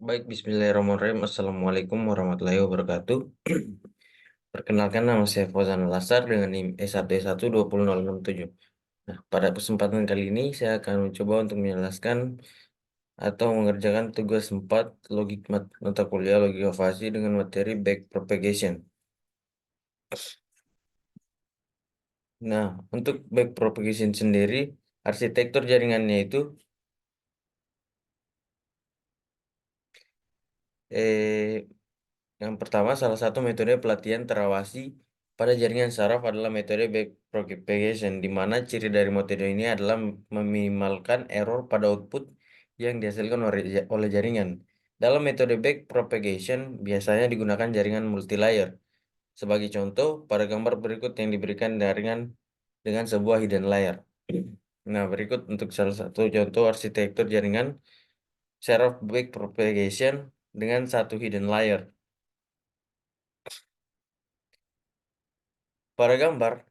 Baik, Bismillahirrahmanirrahim. Assalamualaikum warahmatullahi wabarakatuh. Perkenalkan, nama saya Fauzan Lasar dengan NIM S1S1 20067. Nah, pada kesempatan kali ini saya akan mencoba untuk menjelaskan atau mengerjakan tugas 4 logik mata kuliah logika fasi dengan materi backpropagation. Nah, untuk backpropagation sendiri, arsitektur jaringannya itu eh, yang pertama, salah satu metode pelatihan terawasi pada jaringan saraf adalah metode backpropagation, di mana ciri dari metode ini adalah meminimalkan error pada output yang dihasilkan oleh jaringan. Dalam metode backpropagation, biasanya digunakan jaringan multilayer. Sebagai contoh, pada gambar berikut yang diberikan jaringan dengan sebuah hidden layer. Nah, berikut untuk salah satu contoh arsitektur jaringan saraf backpropagation dengan satu hidden layer. Pada gambar,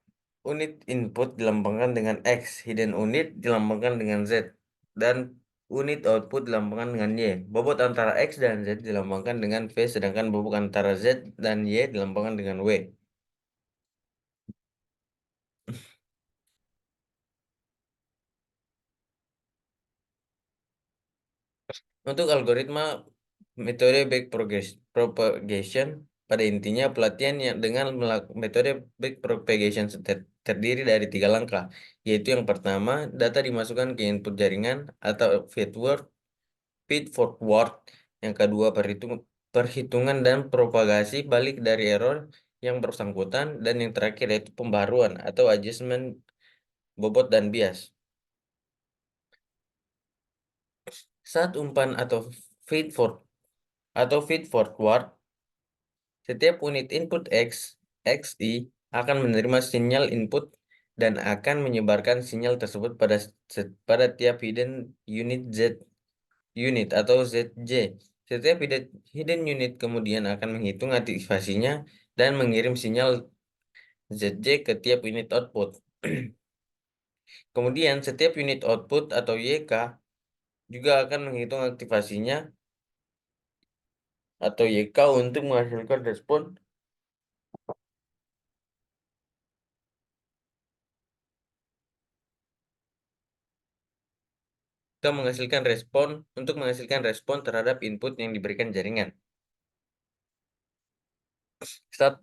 unit input dilambangkan dengan X, hidden unit dilambangkan dengan Z, dan unit output dilambangkan dengan Y. Bobot antara X dan Z dilambangkan dengan V, sedangkan bobot antara Z dan Y dilambangkan dengan W. Untuk algoritma metode backpropagation, pada intinya pelatihan yang dengan metode backpropagation terdiri dari 3 langkah, yaitu yang pertama, data dimasukkan ke input jaringan atau feed forward, yang kedua perhitungan dan propagasi balik dari error yang bersangkutan, dan yang terakhir yaitu pembaruan atau adjustment bobot dan bias. Saat umpan feed forward feed forward, setiap unit input XI akan menerima sinyal input dan akan menyebarkan sinyal tersebut pada tiap hidden unit Z unit atau ZJ. Setiap hidden unit kemudian akan menghitung aktivasinya dan mengirim sinyal ZJ ke tiap unit output. Kemudian setiap unit output atau YK juga akan menghitung aktivasinya atau YK untuk menghasilkan respon. Untuk menghasilkan respon terhadap input yang diberikan jaringan. Saat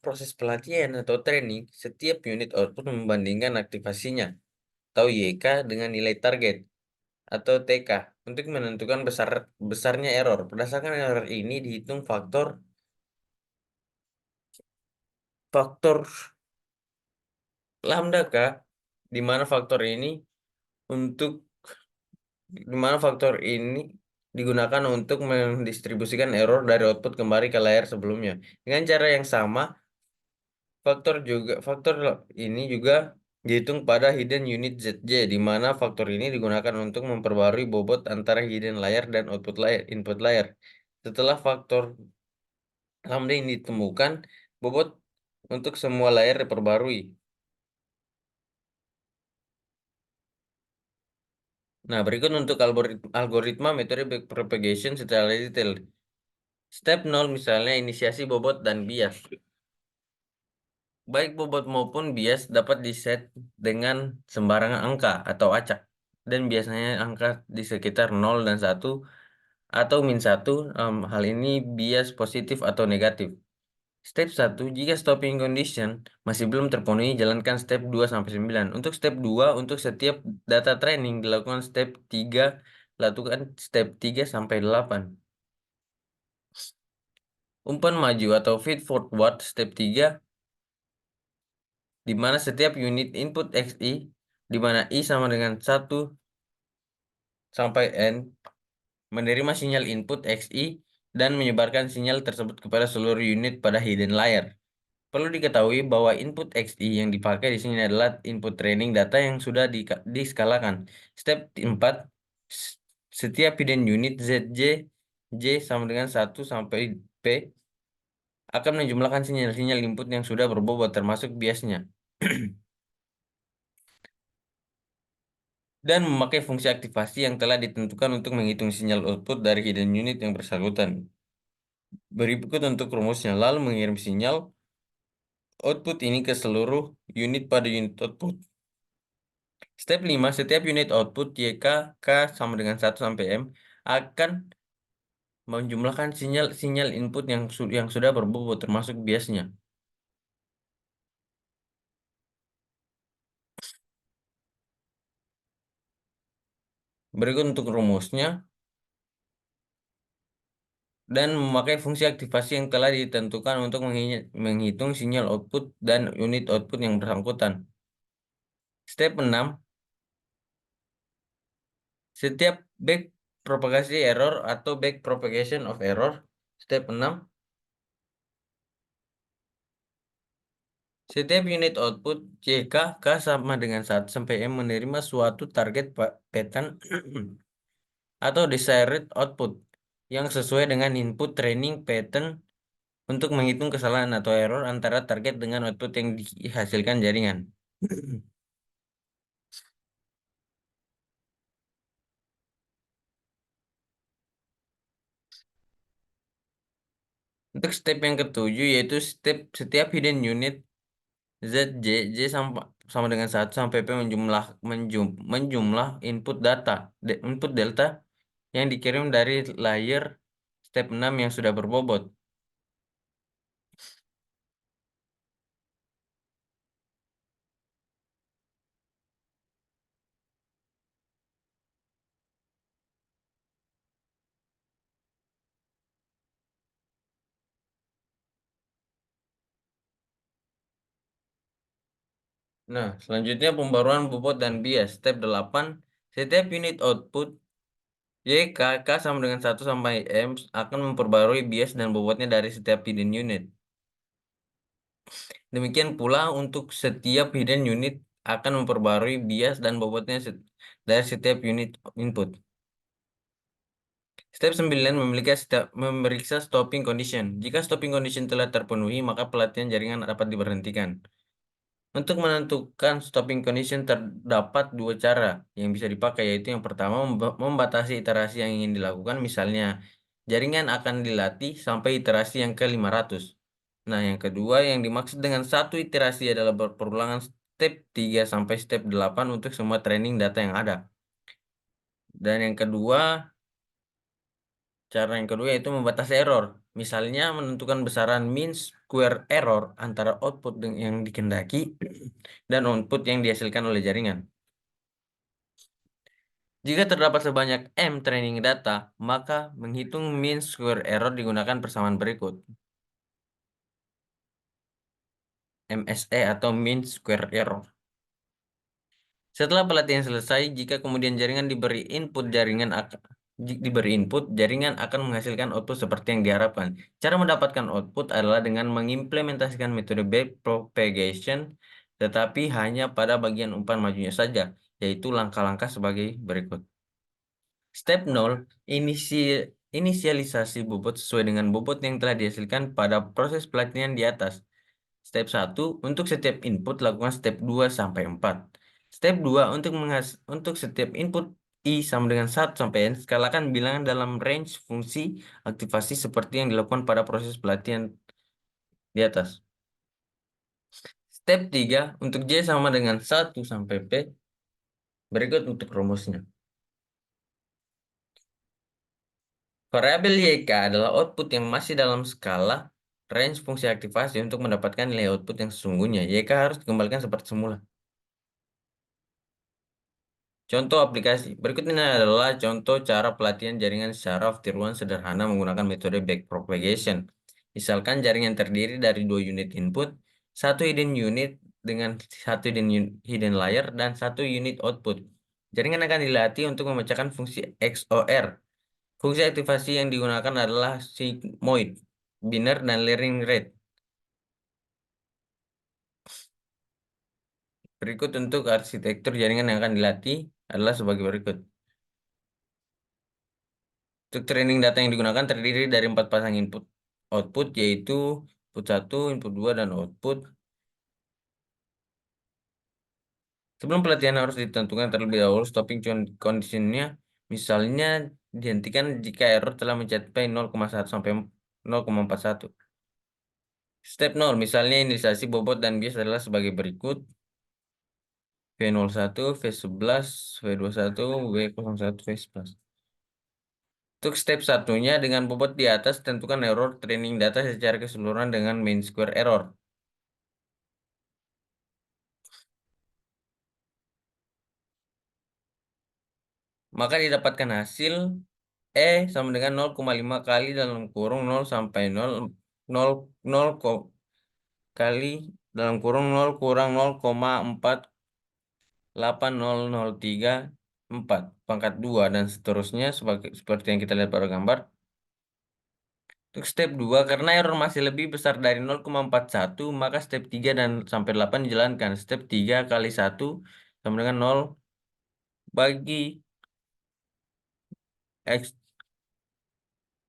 proses pelatihan atau training, setiap unit output membandingkan aktivasinya atau YK dengan nilai target atau TK untuk menentukan besarnya error. Berdasarkan error ini dihitung faktor lambda K, di mana untuk faktor ini digunakan untuk mendistribusikan error dari output kembali ke layar sebelumnya. Dengan cara yang sama, faktor ini juga dihitung pada hidden unit ZJ, di mana faktor ini digunakan untuk memperbarui bobot antara hidden layer dan input layer. Setelah faktor lambda ini ditemukan, bobot untuk semua layer diperbarui. Nah, berikut untuk algoritma metode backpropagation secara detail. Step 0 misalnya inisiasi bobot dan bias. Baik bobot maupun bias dapat diset dengan sembarangan angka atau acak, dan biasanya angka di sekitar 0 dan 1 atau -1. Hal ini bias positif atau negatif. Step 1, jika stopping condition masih belum terpenuhi, jalankan step 2 sampai 9. Untuk step 2, untuk setiap data training dilakukan step 3, lakukan step 3 sampai 8. Umpan maju atau feed forward step 3, di mana setiap unit input XI, di mana I sama dengan 1 sampai N, menerima sinyal input XI dan menyebarkan sinyal tersebut kepada seluruh unit pada hidden layer. Perlu diketahui bahwa input XI yang dipakai di sini adalah input training data yang sudah diskalakan. Step 4, setiap hidden unit ZJ J sama dengan 1 sampai P akan menjumlahkan sinyal-sinyal input yang sudah berbobot termasuk biasnya. dan memakai fungsi aktivasi yang telah ditentukan untuk menghitung sinyal output dari hidden unit yang bersangkutan. Berikut untuk rumusnya, lalu mengirim sinyal output ini ke seluruh unit pada unit output. Step 5, setiap unit output YK K sama dengan 1 sampai M akan menjumlahkan sinyal input yang sudah berbobot termasuk biasnya. Berikut untuk rumusnya, dan memakai fungsi aktivasi yang telah ditentukan untuk menghitung sinyal output dan unit output yang bersangkutan. Step 6, setiap back propagasi error atau back propagation of error. Step 6, setiap unit output JK K sama dengan 1 sampai M menerima suatu target pattern atau desired output yang sesuai dengan input training pattern untuk menghitung kesalahan atau error antara target dengan output yang dihasilkan jaringan. Untuk step yang ketujuh yaitu setiap hidden unit J sama dengan 1 sampai P menjumlah input delta yang dikirim dari layer step 6 yang sudah berbobot. Nah, selanjutnya pembaruan bobot dan bias. Step 8, setiap unit output K sama dengan 1 sampai M akan memperbarui bias dan bobotnya dari setiap hidden unit. Demikian pula untuk setiap hidden unit akan memperbarui bias dan bobotnya dari setiap unit input. Step 9, memeriksa stopping condition. Jika stopping condition telah terpenuhi, maka pelatihan jaringan dapat diberhentikan. Untuk menentukan stopping condition terdapat dua cara yang bisa dipakai, yaitu yang pertama membatasi iterasi yang ingin dilakukan, misalnya jaringan akan dilatih sampai iterasi yang ke-500. Nah, yang kedua yang dimaksud dengan satu iterasi adalah perulangan step 3 sampai step 8 untuk semua training data yang ada. Dan cara yang kedua yaitu membatasi error. Misalnya menentukan besaran mean square error antara output yang dikendaki dan output yang dihasilkan oleh jaringan. Jika terdapat sebanyak M training data, maka menghitung mean square error digunakan persamaan berikut. MSE atau mean square error. Setelah pelatihan selesai, jika kemudian diberi input, jaringan akan menghasilkan output seperti yang diharapkan. Cara mendapatkan output adalah dengan mengimplementasikan metode backpropagation, tetapi hanya pada bagian umpan majunya saja, yaitu langkah-langkah sebagai berikut. Step 0, inisialisasi bobot sesuai dengan bobot yang telah dihasilkan pada proses pelatihan di atas. Step 1, untuk setiap input lakukan step 2 sampai 4. Step 2, untuk setiap input I sama dengan 1 sampai N, skalakan bilangan dalam range fungsi aktivasi seperti yang dilakukan pada proses pelatihan di atas. Step 3, untuk J sama dengan 1 sampai P, berikut untuk rumusnya. Variabel YK adalah output yang masih dalam skala range fungsi aktivasi. Untuk mendapatkan nilai output yang sesungguhnya, YK harus dikembalikan seperti semula. Contoh aplikasi. Berikut ini adalah contoh cara pelatihan jaringan secara tiruan sederhana menggunakan metode backpropagation. Misalkan jaringan terdiri dari dua unit input, satu hidden unit dengan satu hidden layer, dan satu unit output. Jaringan akan dilatih untuk memecahkan fungsi XOR. Fungsi aktivasi yang digunakan adalah sigmoid, binary, dan layering rate. Berikut untuk arsitektur jaringan yang akan dilatih adalah sebagai berikut. Untuk training data yang digunakan terdiri dari 4 pasang input output, yaitu input 1, input 2, dan output. Sebelum pelatihan harus ditentukan terlebih dahulu stopping conditionnya, misalnya dihentikan jika error telah mencapai 0,1 sampai 0,41. Step 0, misalnya inisialisasi bobot dan bias adalah sebagai berikut. V01, V11, V21, V01, V11. Untuk step satunya, dengan bobot di atas, tentukan error training data secara keseluruhan dengan mean square error. Maka didapatkan hasil E sama dengan 0,5 kali dalam kurung 0 sampai 0, 0, 0 kali dalam kurung 0 kurang 0,480034 pangkat 2 dan seterusnya seperti yang kita lihat pada gambar. Untuk step 2, karena error masih lebih besar dari 0,41, maka step 3 dan sampai 8 dijalankan. Step 3 kali 1 sama dengan 0 bagi X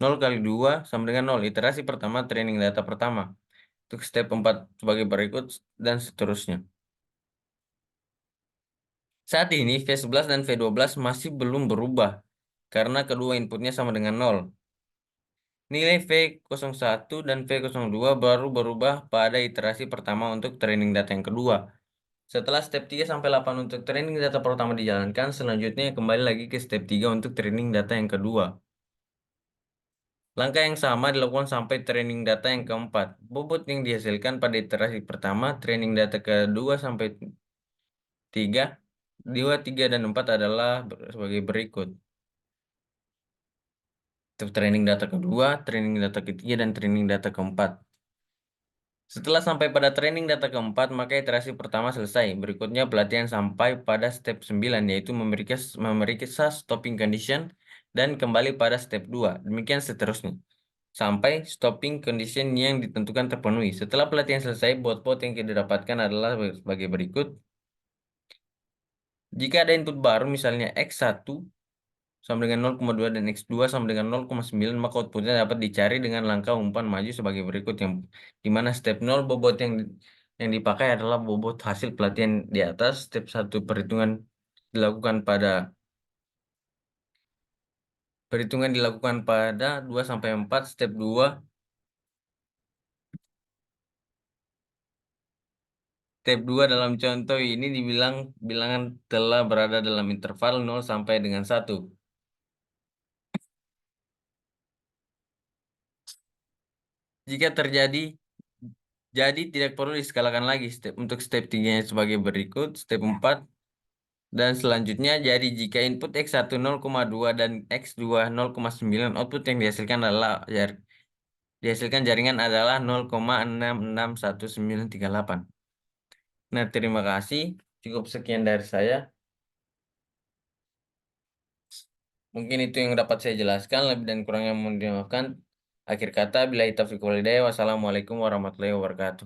0 kali 2 sama dengan 0. Iterasi pertama training data pertama. Untuk step 4 sebagai berikut dan seterusnya. Saat ini V11 dan V12 masih belum berubah karena kedua inputnya sama dengan 0. Nilai V01 dan V02 baru berubah pada iterasi pertama untuk training data yang kedua. Setelah step 3 sampai 8 untuk training data pertama dijalankan, selanjutnya kembali lagi ke step 3 untuk training data yang kedua. Langkah yang sama dilakukan sampai training data yang keempat. Bobot yang dihasilkan pada iterasi pertama, training data kedua sampai 3, 2, 3, dan 4 adalah sebagai berikut. Untuk training data kedua, training data ketiga, dan training data keempat. Setelah sampai pada training data keempat, maka iterasi pertama selesai. Berikutnya pelatihan sampai pada step 9, yaitu memeriksa stopping condition dan kembali pada step 2. Demikian seterusnya. Sampai stopping condition yang ditentukan terpenuhi. Setelah pelatihan selesai, bot-bot yang kita dapatkan adalah sebagai berikut. Jika ada input baru, misalnya X1 sama dengan 0,2 dan X2 sama dengan 0,9, maka outputnya dapat dicari dengan langkah umpan maju sebagai berikut, yang dimana step 0 bobot yang dipakai adalah bobot hasil pelatihan di atas. Step 1 dilakukan pada perhitungan 2 sampai 4. Step 2 dalam contoh ini dibilang bilangan telah berada dalam interval 0 sampai dengan 1. Jika terjadi, jadi tidak perlu diskalakan lagi. Untuk step 3 sebagai berikut. Step 4 dan selanjutnya, jadi jika input X1 0,2 dan X2 0,9, output yang dihasilkan jaringan adalah 0,661938. Nah, terima kasih. Cukup sekian dari saya. Mungkin itu yang dapat saya jelaskan. Lebih dan kurangnya mohon dimaafkan. Akhir kata, billahi taufiq wal hidayah. Wassalamualaikum warahmatullahi wabarakatuh.